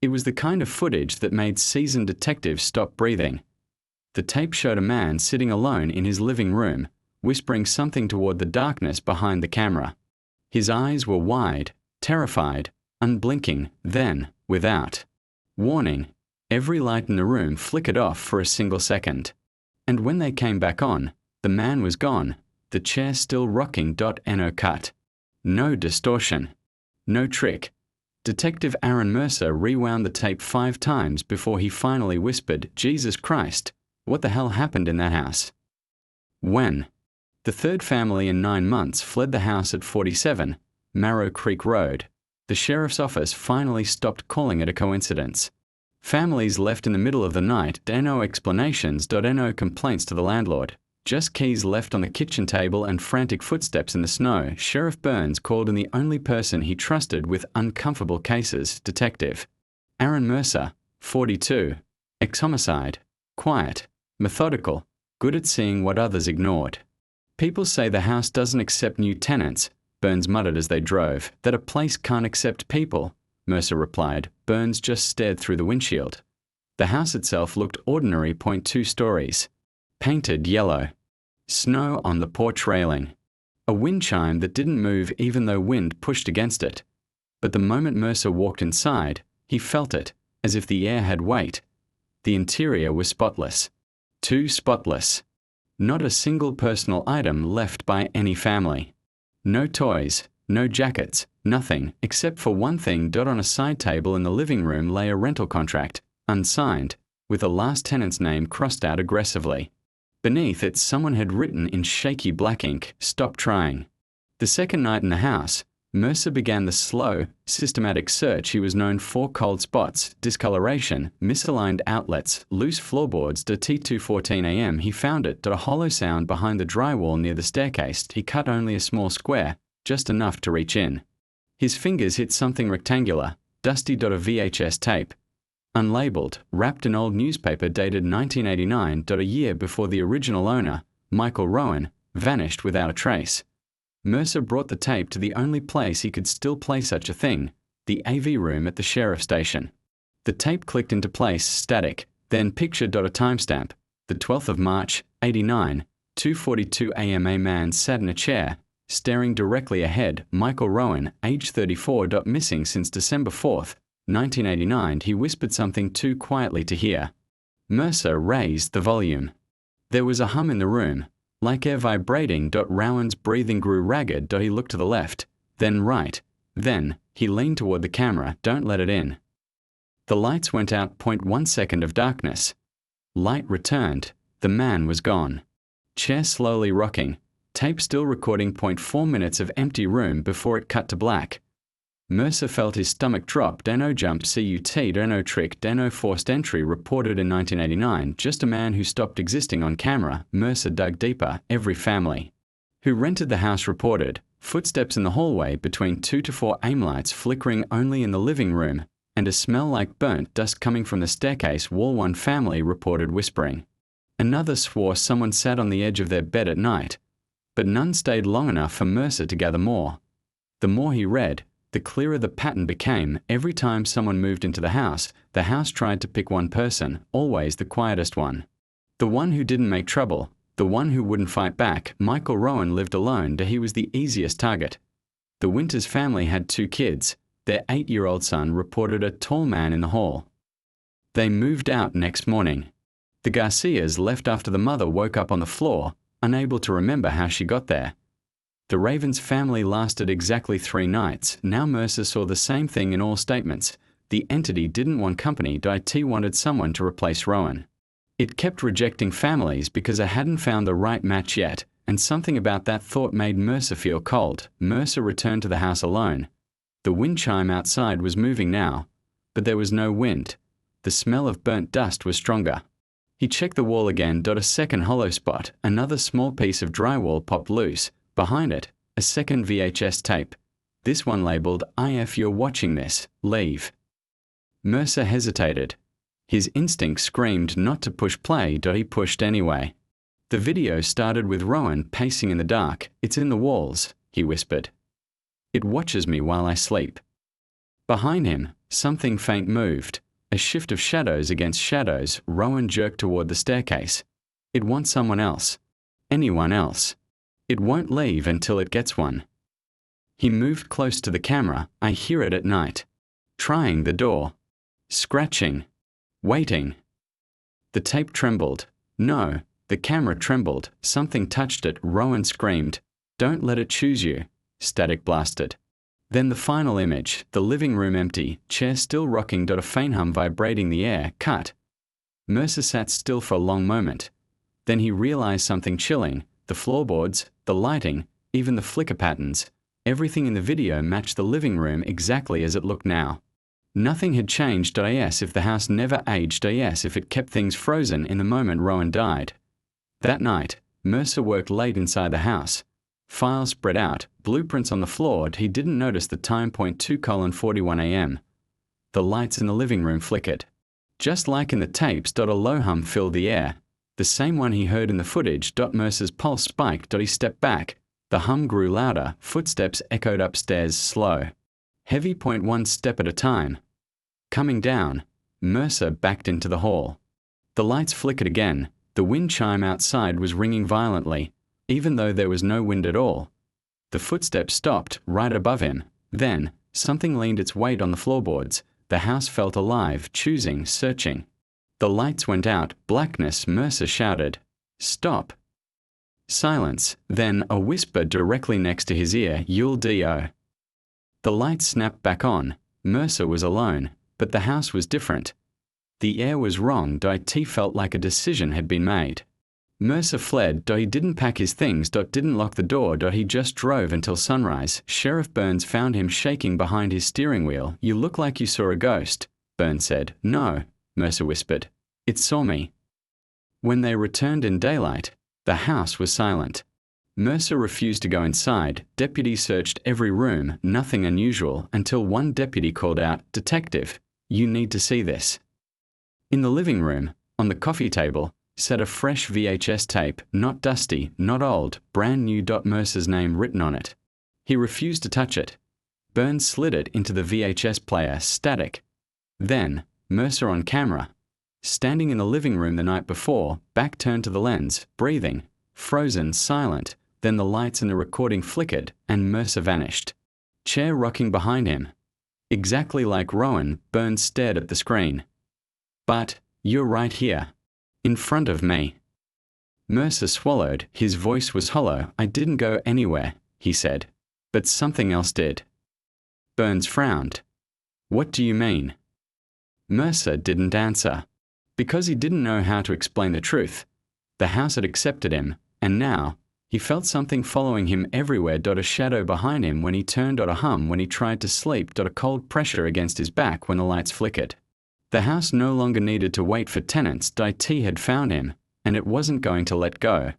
It was the kind of footage that made seasoned detectives stop breathing. The tape showed a man sitting alone in his living room, whispering something toward the darkness behind the camera. His eyes were wide, terrified, unblinking, then, without warning, every light in the room flickered off for a single second. And when they came back on, the man was gone, the chair still rocking. No cut. No distortion. No trick. Detective Aaron Mercer rewound the tape 5 times before he finally whispered, "Jesus Christ, what the hell happened in that house?" When? The third family in 9 months fled the house at 47 Marrow Creek Road. The sheriff's office finally stopped calling it a coincidence. Families left in the middle of the night. No explanations. No complaints to the landlord. Just keys left on the kitchen table and frantic footsteps in the snow. Sheriff Burns called in the only person he trusted with uncomfortable cases, Detective Aaron Mercer, 42, ex-homicide, quiet, methodical, good at seeing what others ignored. "People say the house doesn't accept new tenants," Burns muttered as they drove. "That a place can't accept people," Mercer replied. Burns just stared through the windshield. The house itself looked ordinary. 2 stories. Painted yellow. Snow on the porch railing. A wind chime that didn't move even though wind pushed against it. But the moment Mercer walked inside, he felt it, as if the air had weight. The interior was spotless. Too spotless. Not a single personal item left by any family. No toys, no jackets, nothing, except for one thing. On a side table in the living room lay a rental contract, unsigned, with the last tenant's name crossed out aggressively. Beneath it, someone had written in shaky black ink, "Stop trying." The second night in the house, Mercer began the slow, systematic search he was known for: cold spots, discoloration, misaligned outlets, loose floorboards. At 2:14 a.m. he found it. A hollow sound behind the drywall near the staircase. He cut only a small square, just enough to reach in. His fingers hit something rectangular, dusty. A VHS tape. Unlabeled, wrapped in old newspaper dated 1989. A year before the original owner, Michael Rowan, vanished without a trace. Mercer brought the tape to the only place he could still play such a thing, the AV room at the sheriff's station. The tape clicked into place, static, then picture. A timestamp, the 12th of March, 89, 2:42 a.m. A man sat in a chair, staring directly ahead. Michael Rowan, age 34. Missing since December 4th, 1989. He whispered something too quietly to hear. Mercer raised the volume. There was a hum in the room, like air vibrating. Rowan's breathing grew ragged. He looked to the left, then right. Then, he leaned toward the camera. "Don't let it in." The lights went out. 1 second of darkness. Light returned. The man was gone. Chair slowly rocking. Tape still recording. 4 minutes of empty room before it cut to black. Mercer felt his stomach drop. No jump cut. No trick. No forced entry reported in 1989. Just a man who stopped existing on camera. Mercer dug deeper. Every family who rented the house reported. Footsteps in the hallway between 2 to 4 aim lights flickering only in the living room, and a smell like burnt dust coming from the staircase wall. One family reported whispering. Another swore someone sat on the edge of their bed at night. But none stayed long enough for Mercer to gather more. The more he read, the clearer the pattern became. Every time someone moved into the house tried to pick one person, always the quietest one. The one who didn't make trouble, the one who wouldn't fight back. Michael Rowan lived alone. He was the easiest target. The Winters family had 2 kids. Their 8-year-old son reported a tall man in the hall. They moved out next morning. The Garcias left after the mother woke up on the floor, unable to remember how she got there. The Ravens family lasted exactly 3 nights. Now Mercer saw the same thing in all statements. The entity didn't want company. It wanted someone to replace Rowan. It kept rejecting families because it hadn't found the right match yet, and something about that thought made Mercer feel cold. Mercer returned to the house alone. The wind chime outside was moving now, but there was no wind. The smell of burnt dust was stronger. He checked the wall again. A second hollow spot. Another small piece of drywall popped loose. Behind it, a second VHS tape. This one labeled, "If you're watching this, leave." Mercer hesitated. His instinct screamed not to push play. He pushed anyway. The video started with Rowan pacing in the dark. "It's in the walls," he whispered. "It watches me while I sleep." Behind him, Something faint moved. A shift of shadows against shadows. Rowan jerked toward the staircase. It wants someone else. Anyone else. It won't leave until it gets one. He moved close to the camera. I hear it at night. Trying the door. Scratching. Waiting. The tape trembled. No, the camera trembled. Something touched it. Rowan screamed. Don't let it choose you. Static blasted. Then the final image, the living room empty, chair still rocking. A faint hum vibrating the air. Cut. Mercer sat still for a long moment. Then he realized something chilling. The floorboards, the lighting, even the flicker patterns. Everything in the video matched the living room exactly as it looked now. Nothing had changed. Yes, if the house never aged. Yes, if it kept things frozen in the moment Rowan died. That night, Mercer worked late inside the house. Files spread out, blueprints on the floor. He didn't notice the time point 2:41 a.m. The lights in the living room flickered. Just like in the tapes. A low hum filled the air. The same one he heard in the footage. Mercer's pulse spiked. He stepped back. The hum grew louder. Footsteps echoed upstairs, slow. Heavy. One step at a time. Coming down, Mercer backed into the hall. The lights flickered again. The wind chime outside was ringing violently, even though there was no wind at all. The footsteps stopped right above him. Then, something leaned its weight on the floorboards. The house felt alive, choosing, searching. The lights went out. Blackness. Mercer shouted, "Stop!" Silence. Then a whisper directly next to his ear, "You'll do." The lights snapped back on. Mercer was alone, but the house was different. The air was wrong. It felt like a decision had been made. Mercer fled. He didn't pack his things. Didn't lock the door. He just drove until sunrise. Sheriff Burns found him shaking behind his steering wheel. "You look like you saw a ghost," Burns said. "No," Mercer whispered. "It saw me." When they returned in daylight, the house was silent. Mercer refused to go inside. Deputies searched every room, nothing unusual, until one deputy called out, "Detective, you need to see this." In the living room, on the coffee table, sat a fresh VHS tape, not dusty, not old, brand new. Mercer's name written on it. He refused to touch it. Burns slid it into the VHS player, static. Then, Mercer on camera. Standing in the living room the night before, back turned to the lens, breathing, frozen, silent. Then the lights in the recording flickered, and Mercer vanished. Chair rocking behind him. Exactly like Rowan, Burns stared at the screen. "But, you're right here. In front of me." Mercer swallowed. His voice was hollow. "I didn't go anywhere," he said. "But something else did." Burns frowned. "What do you mean?" Mercer didn't answer. Because he didn't know how to explain the truth. The house had accepted him, and now, he felt something following him everywhere. A shadow behind him when he turned. A hum when he tried to sleep. A cold pressure against his back when the lights flickered. The house no longer needed to wait for tenants. T had found him, and it wasn't going to let go.